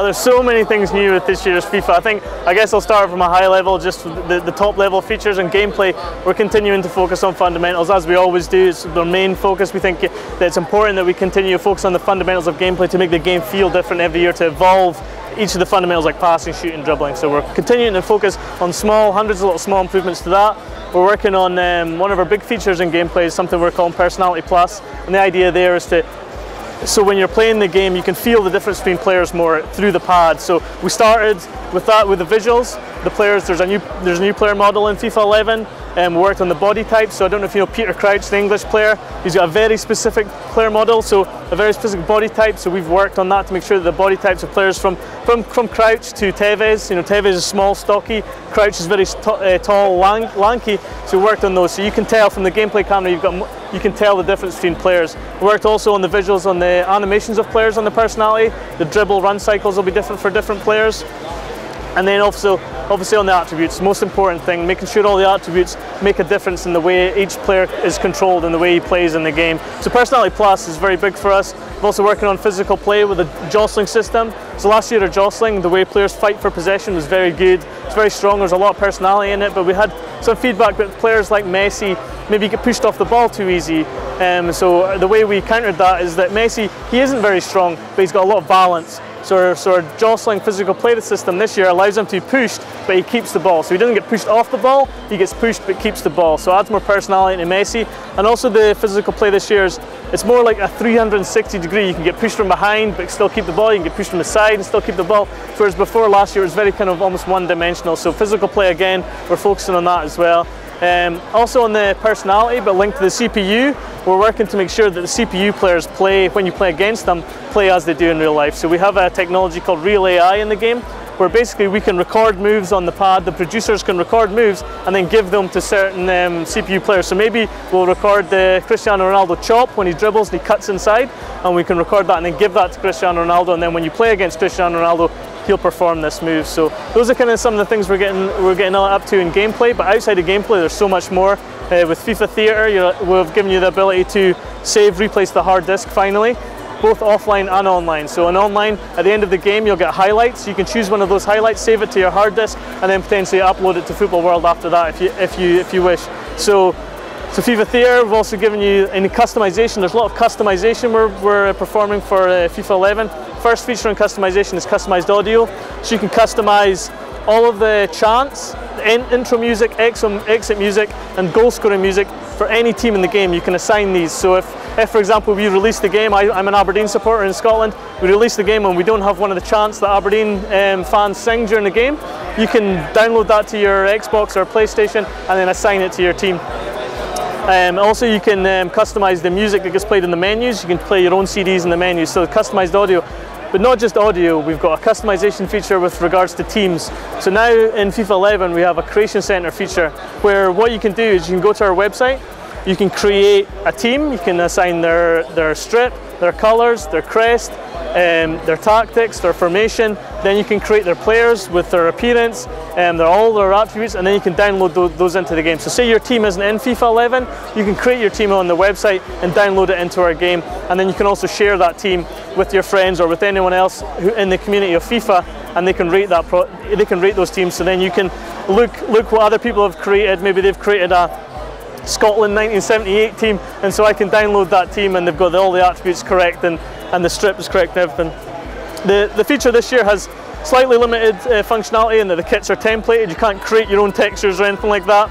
there's so many things new with this year's FIFA. I guess I'll start from a high level, just the top level features and gameplay. We're continuing to focus on fundamentals, as we always do. It's our main focus. We think that it's important that we continue to focus on the fundamentals of gameplay to make the game feel different every year, to evolve each of the fundamentals like passing, shooting, dribbling. So we're continuing to focus on hundreds of little small improvements to that. We're working on one of our big features in gameplay is something we're calling Personality Plus, and the idea there is so when you're playing the game, you can feel the difference between players more through the pad. So we started with that, with the visuals. The players, there's a new player model in FIFA 11, and we worked on the body type. So I don't know if you know Peter Crouch, the English player. He's got a very specific player model, so a very specific body type. So we've worked on that to make sure that the body types of players from Crouch to Tevez. You know, Tevez is small, stocky. Crouch is very tall, lanky. So we worked on those. So you can tell from the gameplay camera, you can tell the difference between players. We worked also on the visuals, on the animations of players, on the personality. The dribble run cycles will be different for different players. And then also, obviously on the attributes, most important thing, making sure all the attributes make a difference in the way each player is controlled and the way he plays in the game. So Personality Plus is very big for us. We're also working on physical play with a jostling system. So last year, our jostling, the way players fight for possession was very good. It's very strong, there's a lot of personality in it, but we had some feedback that players like Messi maybe get pushed off the ball too easy. So the way we countered that is that Messi, he isn't very strong, but he's got a lot of balance. So our jostling physical play system this year allows him to be pushed, but he keeps the ball. So he doesn't get pushed off the ball, he gets pushed but keeps the ball. So it adds more personality to Messi. And also the physical play this year it's more like a 360 degree. You can get pushed from behind but still keep the ball. You can get pushed from the side and still keep the ball. Whereas before, last year, it was very kind of almost one-dimensional. So physical play, again, we're focusing on that as well. Also on the personality, but linked to the CPU, we're working to make sure that the CPU players play, when you play against them, play as they do in real life. So we have a technology called Real AI in the game, where basically we can record moves on the pad, the producers can record moves and then give them to certain CPU players. So maybe we'll record the Cristiano Ronaldo chop when he dribbles and he cuts inside, and we can record that and then give that to Cristiano Ronaldo, and then when you play against Cristiano Ronaldo, he'll perform this move. So those are kind of some of the things we're getting up to in gameplay, but outside of gameplay there's so much more. With FIFA Theater, we've given you the ability to save, replace the hard disk finally, both offline and online. So in online, at the end of the game, you'll get highlights. You can choose one of those highlights, save it to your hard disk, and then potentially upload it to Football World after that if you wish. So FIFA Theater, we've also given you any customization. There's a lot of customization we're performing for FIFA 11. First feature in customization is customized audio. So you can customize all of the chants, intro music, exit music, and goal scoring music for any team in the game. You can assign these. So if for example, we release the game, I'm an Aberdeen supporter in Scotland, we release the game and we don't have one of the chants that Aberdeen fans sing during the game, you can download that to your Xbox or PlayStation and then assign it to your team. Also, you can customize the music that gets played in the menus. You can play your own CDs in the menus, so customized audio. But not just audio, we've got a customization feature with regards to teams. So now in FIFA 11 we have a creation center feature where what you can do is you can go to our website, you can create a team, you can assign their strip, their colors, their crest, their tactics, their formation. Then you can create their players with their appearance and all their attributes, and then you can download those into the game. So say your team isn't in FIFA 11, you can create your team on the website and download it into our game, and then you can also share that team with your friends or with anyone else in the community of FIFA, and they can rate those teams. So then you can look what other people have created. Maybe they've created a Scotland 1978 team, and so I can download that team and they've got all the attributes correct and the strip is correct and everything. The feature this year has slightly limited functionality in that the kits are templated. You can't create your own textures or anything like that.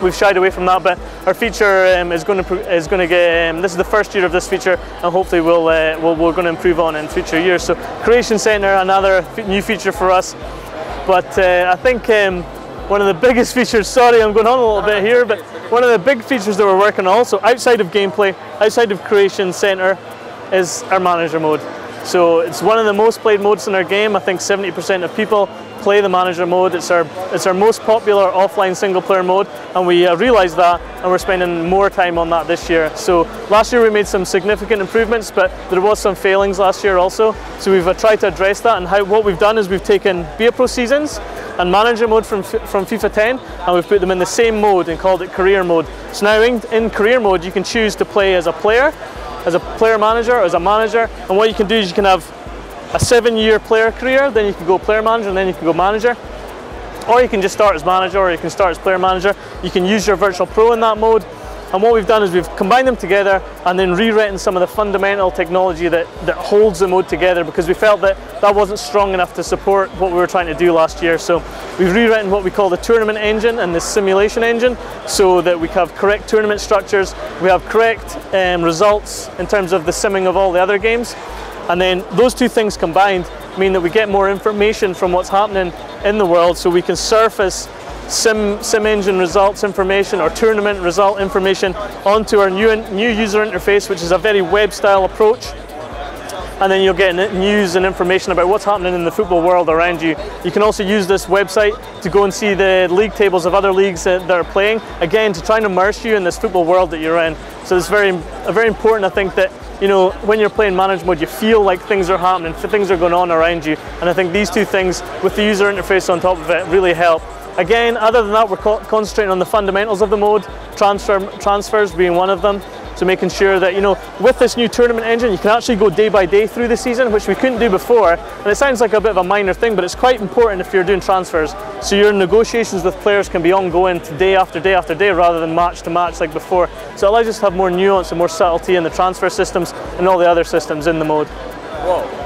We've shied away from that, but our feature is going to get. This is the first year of this feature, and hopefully we're going to improve on in future years. So Creation Center, another new feature for us. But I think one of the biggest features. Sorry, I'm going on a little bit here, but one of the big features that we're working on also outside of gameplay, outside of Creation Center, is our manager mode. So it's one of the most played modes in our game. I think 70% of people play the manager mode. It's our most popular offline single player mode, and we realised that, and we're spending more time on that this year. So last year we made some significant improvements, but there was some failings last year also. So we've tried to address that, and what we've done is we've taken Beta Pro seasons and manager mode from FIFA 10, and we've put them in the same mode and called it career mode. So now in career mode you can choose to play as a player manager, or as a manager, and what you can do is you can have a 7-year player career, then you can go player manager, and then you can go manager. Or you can just start as manager, or you can start as player manager. You can use your virtual pro in that mode. And what we've done is we've combined them together and then rewritten some of the fundamental technology that holds the mode together, because we felt that that wasn't strong enough to support what we were trying to do last year. So we've rewritten what we call the tournament engine and the simulation engine, so that we have correct tournament structures, we have correct results in terms of the simming of all the other games. And then those two things combined mean that we get more information from what's happening in the world, so we can surface sim engine results information or tournament result information onto our new user interface, which is a very web style approach. And then you'll get news and information about what's happening in the football world around you. You can also use this website to go and see the league tables of other leagues that are playing, again to try and immerse you in this football world that you're in. So it's very important, I think, that when you're playing manage mode, you feel like things are happening, things are going on around you. And I think these two things with the user interface on top of it really help. Again, other than that, we're concentrating on the fundamentals of the mode, transfers being one of them. So making sure that, with this new tournament engine, you can actually go day by day through the season, which we couldn't do before. And it sounds like a bit of a minor thing, but it's quite important if you're doing transfers. So your negotiations with players can be ongoing day after day after day, rather than match to match like before. So it allows us to have more nuance and more subtlety in the transfer systems and all the other systems in the mode. Whoa.